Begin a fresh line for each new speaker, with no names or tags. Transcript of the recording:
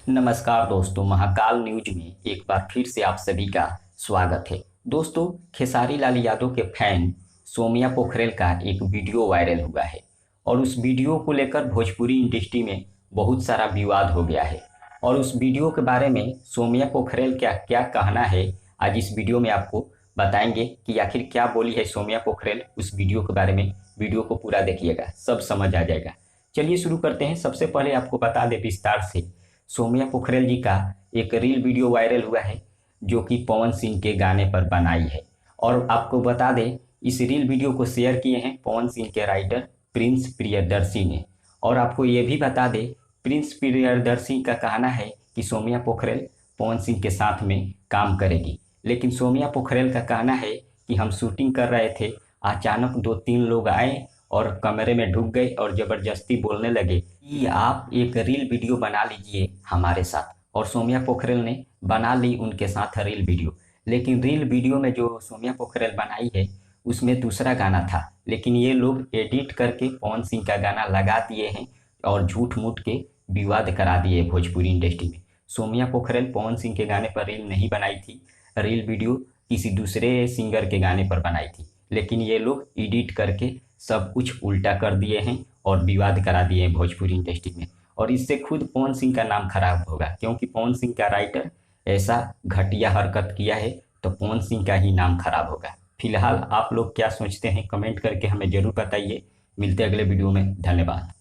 नमस्कार दोस्तों, महाकाल न्यूज में एक बार फिर से आप सभी का स्वागत है। दोस्तों, खेसारी लाल यादव के फैन सोमिया पोखरेल का एक वीडियो वायरल हुआ है और उस वीडियो को लेकर भोजपुरी इंडस्ट्री में बहुत सारा विवाद हो गया है। और उस वीडियो के बारे में सोमिया पोखरेल क्या क्या कहना है, आज इस वीडियो में आपको बताएंगे कि आखिर क्या बोली है सोमिया पोखरेल। उस वीडियो के बारे में वीडियो को पूरा देखिएगा, सब समझ आ जाएगा। चलिए शुरू करते हैं। सबसे पहले आपको बता दें विस्तार से, सोमिया पोखरेल जी का एक रील वीडियो वायरल हुआ है जो कि पवन सिंह के गाने पर बनाई है। और आपको बता दें, इस रील वीडियो को शेयर किए हैं पवन सिंह के राइटर प्रिंस प्रियदर्शी ने। और आपको ये भी बता दें, प्रिंस प्रियदर्शी का कहना है कि सोमिया पोखरेल पवन सिंह के साथ में काम करेगी। लेकिन सोमिया पोखरेल का कहना है कि हम शूटिंग कर रहे थे, अचानक 2-3 लोग आए और कमरे में ढुक गए और ज़बरदस्ती बोलने लगे कि आप एक रील वीडियो बना लीजिए हमारे साथ। और सोमिया पोखरेल ने बना ली उनके साथ रील वीडियो। लेकिन रील वीडियो में जो सोमिया पोखरेल बनाई है उसमें दूसरा गाना था, लेकिन ये लोग एडिट करके पवन सिंह का गाना लगा दिए हैं और झूठ मूठ के विवाद करा दिए भोजपुरी इंडस्ट्री में। सोमिया पोखरेल पवन सिंह के गाने पर रील नहीं बनाई थी, रील वीडियो किसी दूसरे सिंगर के गाने पर बनाई थी। लेकिन ये लोग एडिट करके सब कुछ उल्टा कर दिए हैं और विवाद करा दिए हैं भोजपुरी इंडस्ट्री में। और इससे खुद पवन सिंह का नाम खराब होगा, क्योंकि पवन सिंह का राइटर ऐसा घटिया हरकत किया है तो पवन सिंह का ही नाम खराब होगा। फिलहाल आप लोग क्या सोचते हैं, कमेंट करके हमें ज़रूर बताइए। मिलते हैं अगले वीडियो में। धन्यवाद।